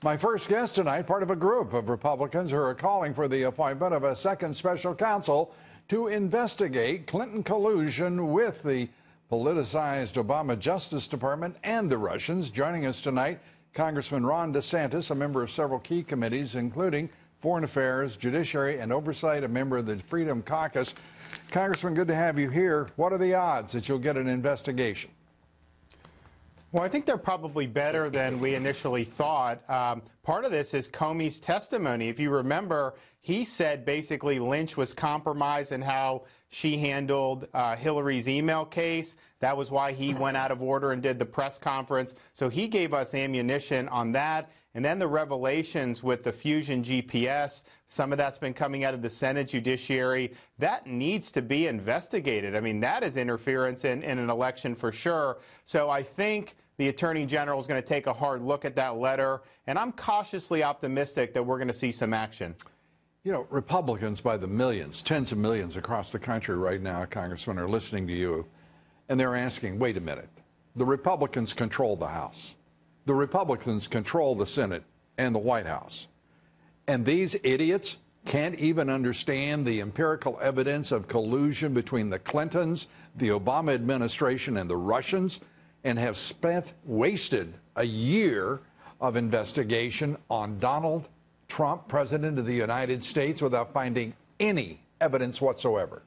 My first guest tonight, part of a group of Republicans who are calling for the appointment of a second special counsel to investigate Clinton collusion with the politicized Obama Justice Department and the Russians. Joining us tonight, Congressman Ron DeSantis, a member of several key committees, including Foreign Affairs, Judiciary, and Oversight, a member of the Freedom Caucus. Congressman, good to have you here. What are the odds that you'll get an investigation? Well, I think they're probably better than we initially thought. Part of this is Comey's testimony. If you remember, he said basically Lynch was compromised in how she handled Hillary's email case. That was why he went out of order and did the press conference. So he gave us ammunition on that. And then the revelations with the Fusion GPS, some of that's been coming out of the Senate Judiciary. That needs to be investigated. I mean, that is interference in an election for sure. So I think the Attorney General is going to take a hard look at that letter, and I'm cautiously optimistic that we're going to see some action. You know, Republicans by the millions, tens of millions across the country right now, Congressman, are listening to you, and they're asking, wait a minute, the Republicans control the House. The Republicans control the Senate and the White House. And these idiots can't even understand the empirical evidence of collusion between the Clintons, the Obama administration, and the Russians, and have wasted a year of investigation on Donald Trump, President of the United States, without finding any evidence whatsoever.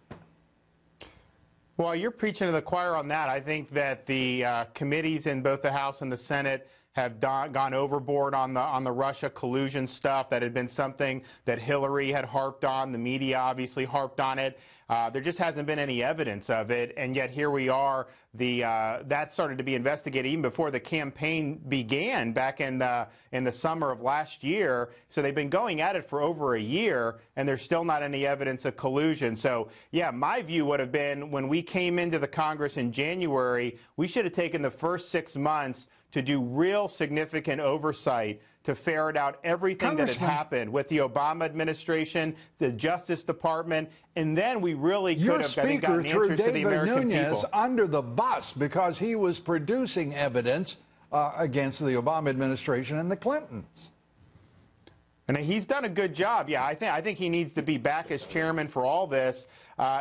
Well, you're preaching to the choir on that. I think that the committees in both the House and the Senate have gone overboard on the Russia collusion stuff. That had been something that Hillary had harped on. The media obviously harped on it. There just hasn't been any evidence of it, and yet here we are. That started to be investigated even before the campaign began back in the summer of last year. So they've been going at it for over a year, and there's still not any evidence of collusion. So, yeah, my view would have been when we came into the Congress in January, we should have taken the first 6 months to do real significant oversight to ferret out everything that had happened with the Obama administration, the Justice Department, and then we really could have gotten answers to the American people. Under the bus because he was producing evidence against the Obama administration and the Clintons. And he's done a good job. Yeah, I think he needs to be back as chairman for all this.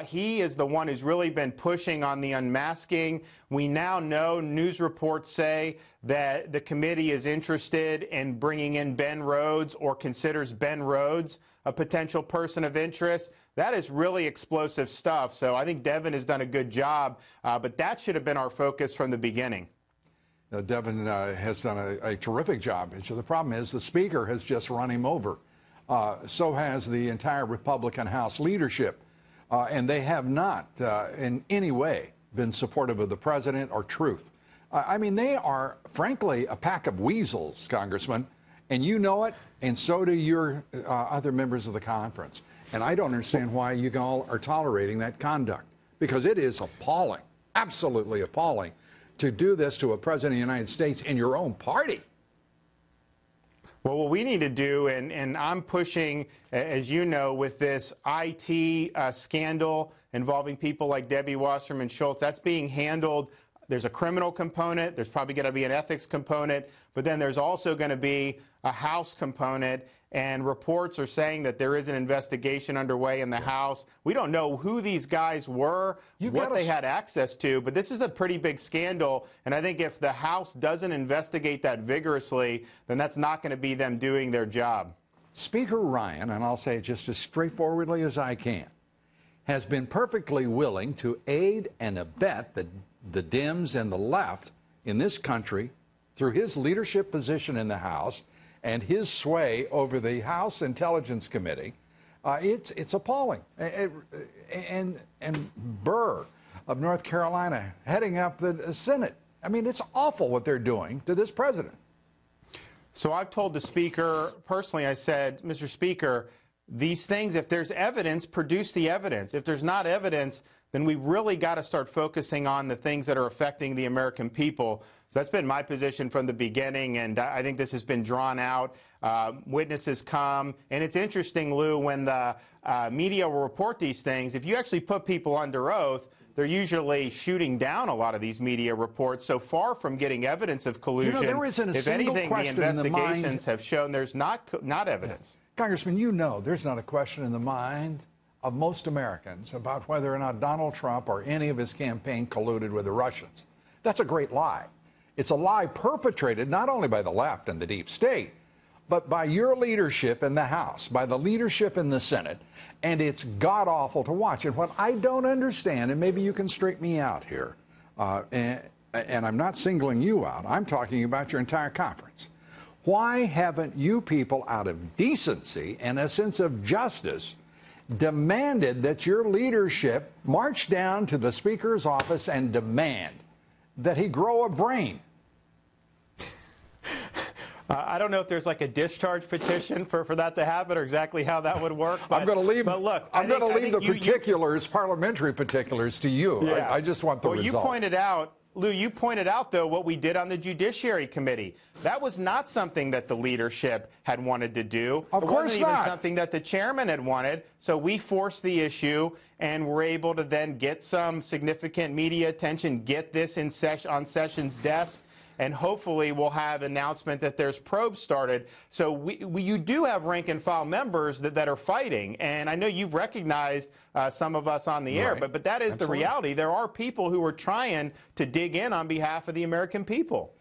He is the one who's really been pushing on the unmasking. We now know, news reports say, that the committee is interested in bringing in Ben Rhodes or considers Ben Rhodes a potential person of interest. That is really explosive stuff. So I think Devin has done a good job, but that should have been our focus from the beginning. Devin has done a terrific job. And so the problem is the Speaker has just run him over. So has the entire Republican House leadership. And they have not in any way been supportive of the president or truth. I mean, they are, frankly, a pack of weasels, Congressman, and you know it, and so do your other members of the conference. And I don't understand why you all are tolerating that conduct, because it is appalling, absolutely appalling, to do this to a president of the United States in your own party. Well, what we need to do, and I'm pushing, as you know, with this IT scandal involving people like Debbie Wasserman Schultz, that's being handled. There's a criminal component. There's probably going to be an ethics component. But then there's also going to be a House component. And reports are saying that there is an investigation underway in the House. We don't know who these guys were, what they had access to, but this is a pretty big scandal. And I think if the House doesn't investigate that vigorously, then that's not going to be them doing their job. Speaker Ryan, and I'll say it just as straightforwardly as I can, has been perfectly willing to aid and abet the Dems and the left in this country through his leadership position in the House and his sway over the House Intelligence Committee. It's appalling. And Burr of North Carolina heading up the Senate. I mean, it's awful what they're doing to this president. So I've told the Speaker, personally, I said, Mr. Speaker, these things, if there's evidence, produce the evidence. If there's not evidence, then we really got to start focusing on the things that are affecting the American people. So that's been my position from the beginning, and I think this has been drawn out. Witnesses come, and it's interesting, Lou, when the media will report these things, if you actually put people under oath, they're usually shooting down a lot of these media reports. So far from getting evidence of collusion, there isn't a if single anything, the question in the mind. investigations have shown there's not evidence. Congressman, there's not a question in the mind of most Americans about whether or not Donald Trump or any of his campaign colluded with the Russians. That's a great lie. It's a lie perpetrated not only by the left and the deep state, but by your leadership in the House, by the leadership in the Senate, and it's god-awful to watch. And what I don't understand, and maybe you can straighten me out here, and I'm not singling you out, I'm talking about your entire conference. Why haven't you people, out of decency and a sense of justice, demanded that your leadership march down to the Speaker's office and demand that he grow a brain? I don't know if there's like a discharge petition for that to happen or exactly how that would work. But, I'm going to leave. But look, I'm going to leave the particulars, parliamentary particulars, to you. Yeah. I just want the result. You pointed out, Lou, you pointed out, though, what we did on the Judiciary Committee. That was not something that the leadership had wanted to do. Of course not. It wasn't even something that the chairman had wanted. So we forced the issue, and were able to then get some significant media attention, get this on Sessions' desk, and hopefully we'll have an announcement that there's probes started. So you do have rank-and-file members that are fighting, and I know you've recognized some of us on the air, but that is the reality. There are people who are trying to dig in on behalf of the American people.